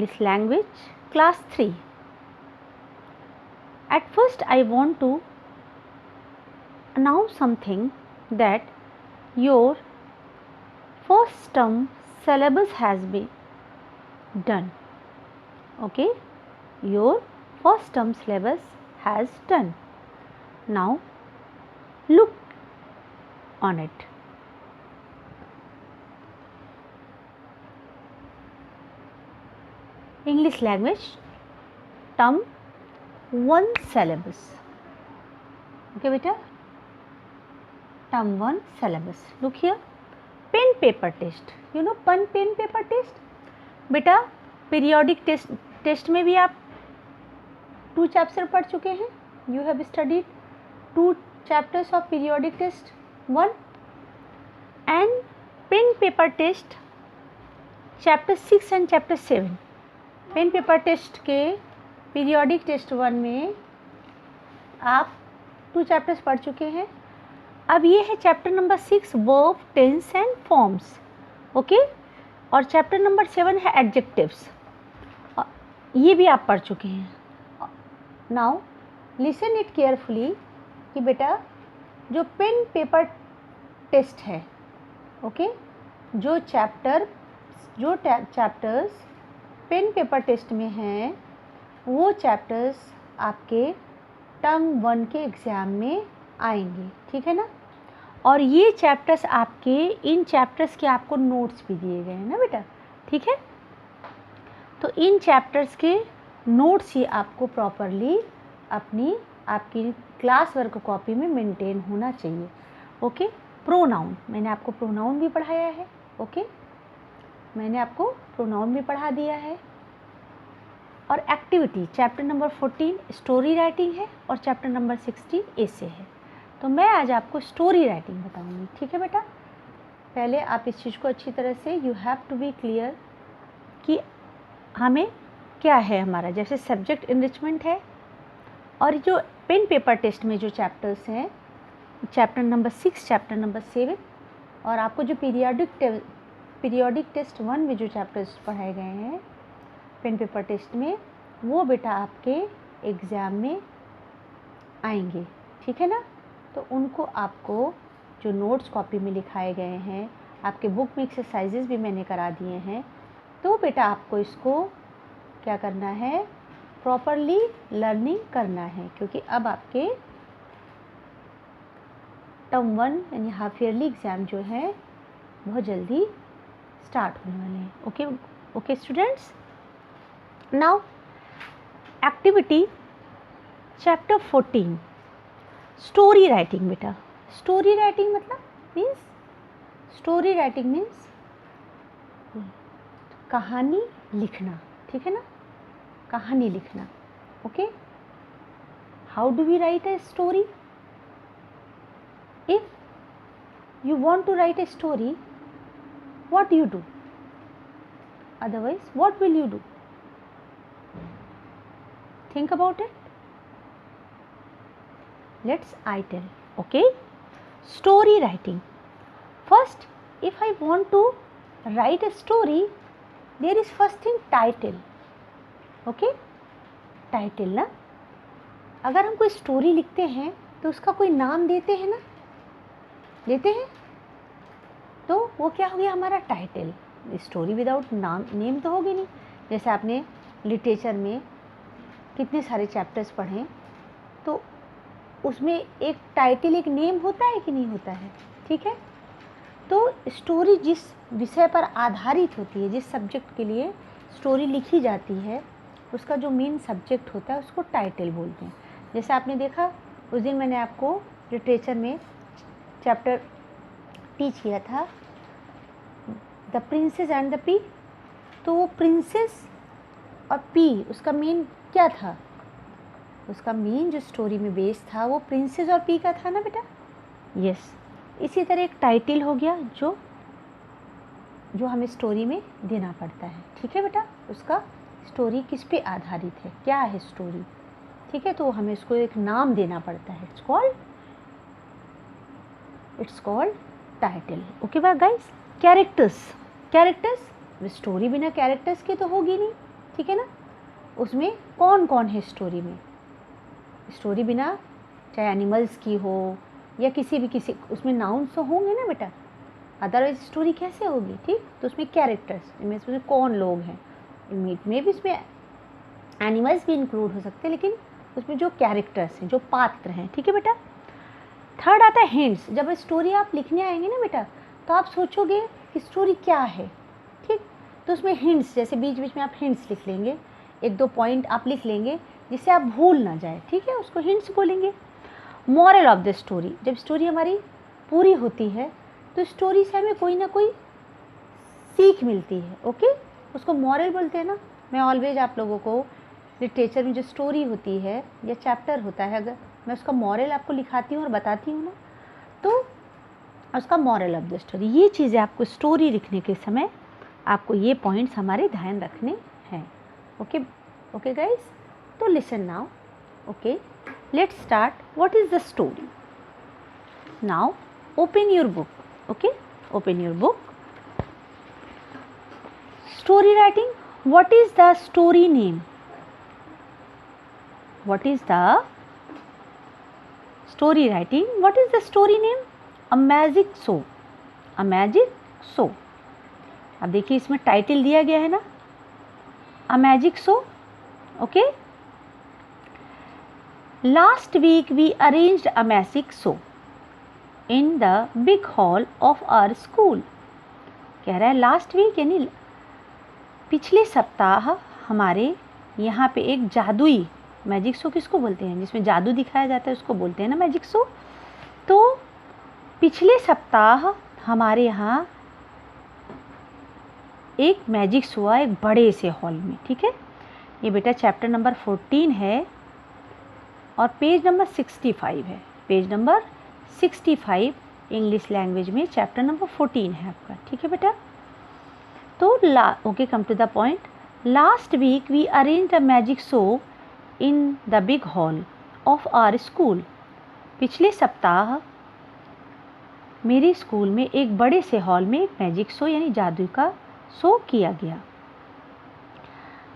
English language, class 3. At first I want to announce something, that your first term syllabus has been done. Okay, your first term syllabus has done. Now look on it. English language, term 1 syllabus. Okay beta, term 1 syllabus. Look here, pen paper test. You know pen paper test? बेटा periodic test में भी आप 2 chapter पढ़ चुके हैं. You have studied 2 chapters of periodic test 1 and pen paper test chapter 6 and chapter 7. Pen paper test के periodic test 1 में आप 2 चैप्टर्स पढ़ चुके हैं. अब ये है chapter number 6 verb, tense and forms. Okay, और चैप्टर नंबर 7 है एडजेक्टिव्स. ये भी आप पढ़ चुके हैं. नाउ लिसन इट केयरफुली कि बेटा जो पेन पेपर टेस्ट है, ओके, जो चैप्टर्स पेन पेपर टेस्ट में हैं वो चैप्टर्स आपके टर्म 1 के एग्ज़ाम में आएंगे. ठीक है ना. और ये चैप्टर्स आपके, इन चैप्टर्स के आपको नोट्स भी दिए गए हैं ना बेटा. ठीक है, तो इन चैप्टर्स के नोट्स ही आपको प्रॉपरली आपकी क्लास वर्क कॉपी में मेंटेन होना चाहिए. ओके, प्रोनाउन मैंने आपको प्रोनाउन भी पढ़ाया है. ओके, मैंने आपको प्रोनाउन भी पढ़ा दिया है. और activity chapter number 14 story writing है और चैप्टर नंबर 16 एसे है. तो मैं आज आपको स्टोरी राइटिंग बताऊंगी. ठीक है बेटा, पहले आप इस चीज़ को अच्छी तरह से you have to be clear कि हमें क्या है हमारा. जैसे सब्जेक्ट इनरिचमेंट है और जो पेन पेपर टेस्ट में जो चैप्टर्स हैं चैप्टर नंबर 6, चैप्टर नंबर 7 और आपको जो पीरियोडिक टेस्ट 1 में जो चैप्टर्स पढ़ाए गए हैं पेन पेपर टेस्ट में, वो बेटा आपके एग्ज़ाम में आएंगे. ठीक है ना. तो उनको आपको जो नोट्स कॉपी में लिखाए गए हैं, आपके बुक में एक्सरसाइजेस भी मैंने करा दिए हैं. तो बेटा आपको इसको क्या करना है, प्रॉपरली लर्निंग करना है, क्योंकि अब आपके टर्म 1 यानी हाफ ईयरली एग्ज़ाम जो है बहुत जल्दी स्टार्ट होने वाले हैं. Okay okay students. Now activity chapter 14 story writing. बेटा स्टोरी राइटिंग मीन्स कहानी लिखना. ठीक है ना, कहानी लिखना. Okay, how do we write a story? If you want to write a story, what do you do? Otherwise, what will you do? Think about it. I tell. Okay, story writing. First, if I want to write a story, there is first thing title. Okay, title ना. अगर हम कोई story लिखते हैं तो उसका कोई नाम देते हैं ना, देते हैं, तो वो क्या हो गया हमारा टाइटल. स्टोरी विदाउट नेम तो होगी नहीं. जैसे आपने लिटरेचर में कितने सारे चैप्टर्स पढ़ें तो उसमें एक टाइटल, एक नेम होता है कि नहीं होता है. ठीक है, तो स्टोरी जिस विषय पर आधारित होती है, जिस सब्जेक्ट के लिए स्टोरी लिखी जाती है, उसका जो मेन सब्जेक्ट होता है उसको टाइटल बोलते हैं. जैसे आपने देखा उस दिन मैंने आपको लिटरेचर में चैप्टर टीच किया था the princess and the P. तो वो प्रिंसेस और पी उसका मेन क्या था, उसका मेन जो स्टोरी में बेस था वो प्रिंसेस और पी का था ना बेटा. यस, इसी तरह एक टाइटल हो गया जो हमें स्टोरी में देना पड़ता है. ठीक है बेटा, उसका स्टोरी किस पे आधारित है, क्या है स्टोरी. ठीक है, तो हमें उसको एक नाम देना पड़ता है. It's called title. Okay bye guys. Characters story बिना कैरेक्टर्स के तो होगी नहीं. ठीक है ना। उसमें कौन कौन है स्टोरी में, स्टोरी बिना चाहे एनिमल्स की हो या किसी उसमें नाउन्स तो होंगे ना बेटा, अदरवाइज स्टोरी कैसे होगी। ठीक, तो उसमें कैरेक्टर्स, इसमें कौन लोग हैं, मीट में भी इसमें एनिमल्स भी इंक्लूड हो सकते हैं, लेकिन उसमें जो कैरेक्टर्स हैं, जो पात्र हैं। ठीक है बेटा। थर्ड आता है हिंट्स। जब स्टोरी आप लिखने आएंगे ना बेटा, तो आप सोचोगे कि स्टोरी क्या है। ठीक, तो उसमें हिंट्स, जैसे बीच बीच में आप हिंट्स लिख लेंगे, एक दो पॉइंट आप लिख लेंगे जिससे आप भूल ना जाए। ठीक है, उसको हिंट्स बोलेंगे। मॉरल ऑफ द स्टोरी, जब स्टोरी हमारी पूरी होती है तो स्टोरी से हमें कोई ना कोई सीख मिलती है। ओके, उसको मॉरल बोलते हैं ना। मैं ऑलवेज आप लोगों को लिटरेचर में जो स्टोरी होती है या चैप्टर होता है, अगर मैं उसका मॉरल आपको लिखाती हूँ और बताती हूँ ना, तो उसका मॉरल ऑफ द स्टोरी, ये चीज़ें आपको स्टोरी लिखने के समय आपको ये पॉइंट्स हमारे ध्यान रखने हैं। ओके ओके गाइस, तो listen now. Okay, let's start. What is the story? Now open your book. Okay, open your book. Story writing. What is the story name? What is the story writing? What is the story name? A magic show. A magic show. अब देखिए इसमें title दिया गया है ना, A magic show. Okay. Last week we arranged a magic show in the big hall of our school. कह रहा है लास्ट वीक यानी पिछले सप्ताह हमारे यहाँ पे एक जादुई, मैजिक शो किसको बोलते हैं, जिसमें जादू दिखाया जाता है उसको बोलते हैं ना मैजिक शो। तो पिछले सप्ताह हमारे यहाँ एक मैजिक शो हुआ एक बड़े से हॉल में। ठीक है, ये बेटा चैप्टर नंबर 14 है और पेज नंबर 65 है। पेज नंबर 65 इंग्लिश लैंग्वेज में चैप्टर नंबर 14 है आपका। ठीक है बेटा। तो okay, come to the point. Last week we arranged a magic show in the big hall of our school. पिछले सप्ताह मेरे स्कूल में एक बड़े से हॉल में एक मैजिक शो यानी जादू का शो किया गया।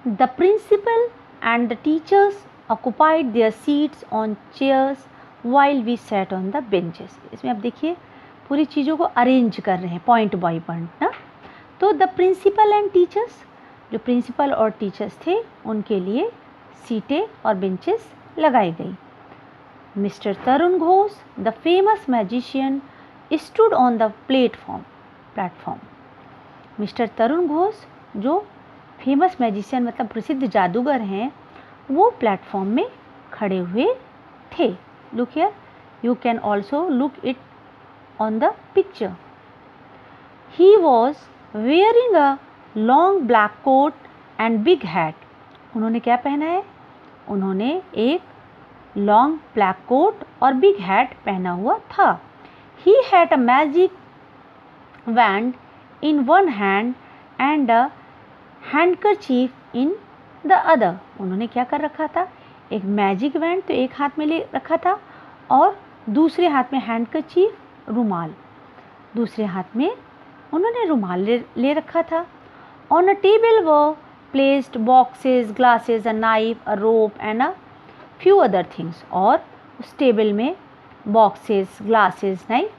The principal and the teachers occupied their seats on chairs while we sat on the benches. इसमें आप देखिए पूरी चीज़ों को अरेंज कर रहे हैं पॉइंट बाय पॉइंट ना। तो द प्रिंसिपल एंड टीचर्स, जो प्रिंसिपल और टीचर्स थे उनके लिए सीटें और बेंचेस लगाई गई। Mister Tarun Ghosh the famous magician stood on the platform. Mister Tarun Ghosh जो फेमस मैजिशियन मतलब प्रसिद्ध जादूगर हैं, वो प्लेटफॉर्म में खड़े हुए थे। Look here, you can also look it on the picture. He was wearing a long black coat and big hat. उन्होंने क्या पहना है, उन्होंने एक लॉन्ग ब्लैक कोट और बिग हैट पहना हुआ था। He had a magic wand in one hand and a handkerchief in the other. उन्होंने क्या कर रखा था, एक मैजिक वैंड तो एक हाथ में ले रखा था और दूसरे हाथ में हैंडकरचीफ रुमाल, दूसरे हाथ में उन्होंने रुमाल ले रखा था। On a table were placed boxes, glasses, a knife, a rope and a few other things. और उस टेबल में बॉक्सेस, ग्लासेस, नाइफ,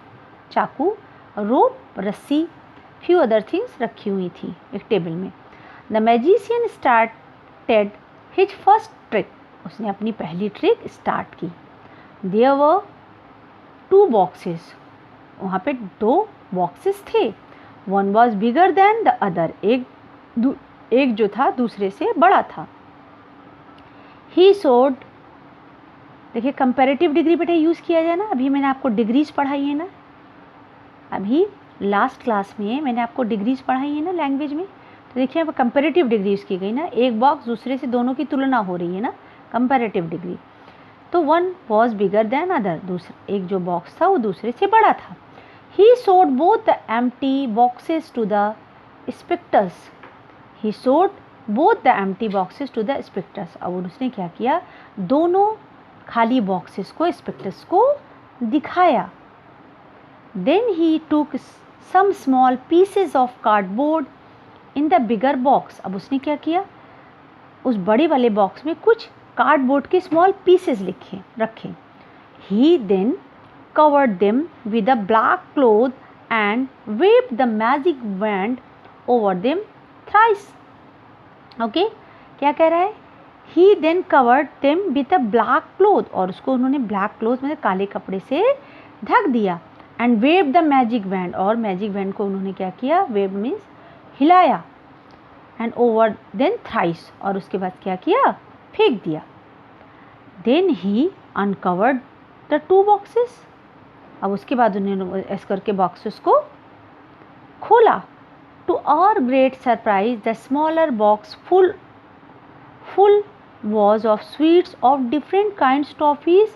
चाकू, रोप, रस्सी, फ्यू अदर थिंग्स रखी हुई थी एक टेबल में। The magician started his first trick. उसने अपनी पहली ट्रिक स्टार्ट की। There were 2 boxes. वहाँ पे 2 बॉक्सेस थे। One was bigger than the other. एक जो था दूसरे से बड़ा था। ही सोड, देखिए कंपैरेटिव डिग्री बेटा यूज़ किया जाए ना। अभी मैंने आपको डिग्रीज पढ़ाई है ना, अभी लास्ट क्लास में मैंने आपको डिग्रीज पढ़ाई है ना लैंग्वेज में। तो देखिए अब कंपैरेटिव डिग्री यूज़ की गई ना, एक बॉक्स दूसरे से, दोनों की तुलना हो रही है ना, कंपैरेटिव डिग्री। तो one was bigger then other, दूसरा एक जो बॉक्स था वो दूसरे से बड़ा था। He showed both the empty boxes to the spectators. He showed both the empty boxes to the spectators. अब उसने क्या किया, दोनों खाली बॉक्सेस को स्पेक्टर्स को दिखाया। Then he took some small pieces of cardboard in the bigger box. अब उसने क्या किया, उस बड़े वाले बॉक्स में कुछ कार्डबोर्ड के स्मॉल पीसेस रखे। He then covered them with a black cloth and waved the magic wand over them thrice. Okay, क्या कह रहा है? He then covered them with a black cloth, और उसको उन्होंने ब्लैक क्लॉथ मतलब काले कपड़े से ढक दिया। And wave the magic wand, और मैजिक वैंड को उन्होंने क्या किया? वेव मीन्स हिलाया। एंड ओवर देन थ्राइस, और उसके बाद क्या किया? फेंक दिया। Then he uncovered the 2 boxes, अब उसके बाद उन्होंने ऐसे करके बॉक्सेस को खोला। To our great surprise the smaller box full was of sweets of different kinds, toffees,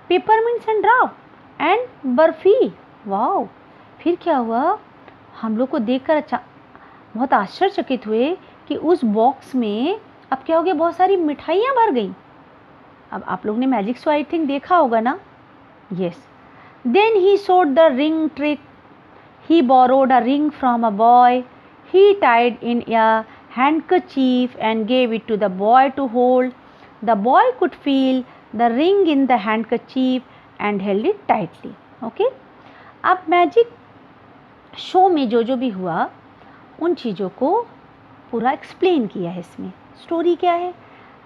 peppermints and draft and barfi. Wow! फिर क्या हुआ? हम लोग को देखकर बहुत आश्चर्यचकित हुए कि उस बॉक्स में अब क्या हो गया? बहुत सारी मिठाइयाँ भर गई। अब आप लोग ने मैजिक शो आई थिंक देखा होगा ना? Yes. Then he showed the ring trick. He borrowed a ring from a boy. He tied in a handkerchief and gave it to the boy to hold. The boy could feel the ring in the handkerchief and held it tightly. Okay? अब magic show में जो भी हुआ उन चीज़ों को पूरा explain किया है इसमें। स्टोरी क्या है?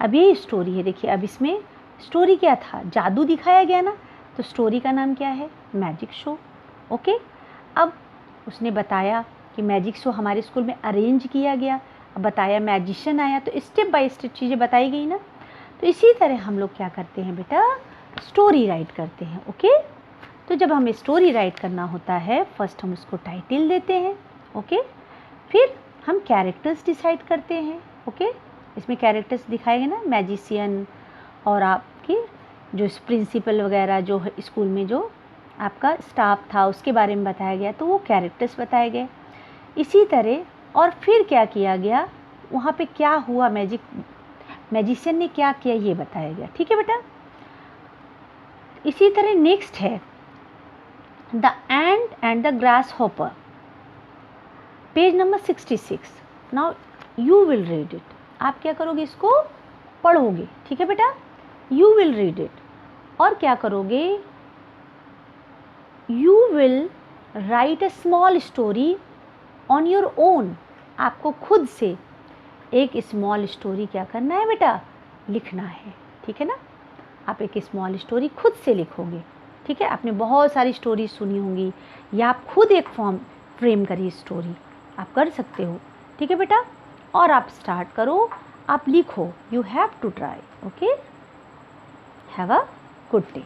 अब ये स्टोरी है। देखिए, अब इसमें स्टोरी क्या था? जादू दिखाया गया ना, तो स्टोरी का नाम क्या है? Magic show. ओके, अब उसने बताया कि मैजिक शो हमारे स्कूल में अरेंज किया गया, अब बताया मैजिशियन आया, तो स्टेप बाय स्टेप चीज़ें बताई गई ना। तो इसी तरह हम लोग क्या करते हैं बेटा? स्टोरी राइट करते हैं। ओके, तो जब हमें स्टोरी राइट करना होता है, फर्स्ट हम उसको टाइटल देते हैं। ओके, फिर हम कैरेक्टर्स डिसाइड करते हैं। ओके, इसमें कैरेक्टर्स दिखाए गए ना, मैजिशियन और आपके जो प्रिंसिपल वगैरह जो स्कूल में जो आपका स्टाफ था उसके बारे में बताया गया, तो वो कैरेक्टर्स बताए गए। इसी तरह और फिर क्या किया गया, वहाँ पे क्या हुआ, मैजिशियन ने क्या किया ये बताया गया। ठीक है बेटा। इसी तरह नेक्स्ट है the ant and the grass hopper, page number 66। Now you will read it. आप क्या करोगे? इसको पढ़ोगे। ठीक है बेटा, यू विल रीड इट। और क्या करोगे? You will write a small story on your own. आपको खुद से एक स्मॉल स्टोरी क्या करना है बेटा? लिखना है। ठीक है ना, आप एक स्मॉल स्टोरी खुद से लिखोगे। ठीक है, आपने बहुत सारी स्टोरी सुनी होंगी, या आप खुद एक फॉर्म फ्रेम करिए स्टोरी, आप कर सकते हो। ठीक है बेटा, और आप स्टार्ट करो, आप लिखो। You have to try. Okay, have a good day.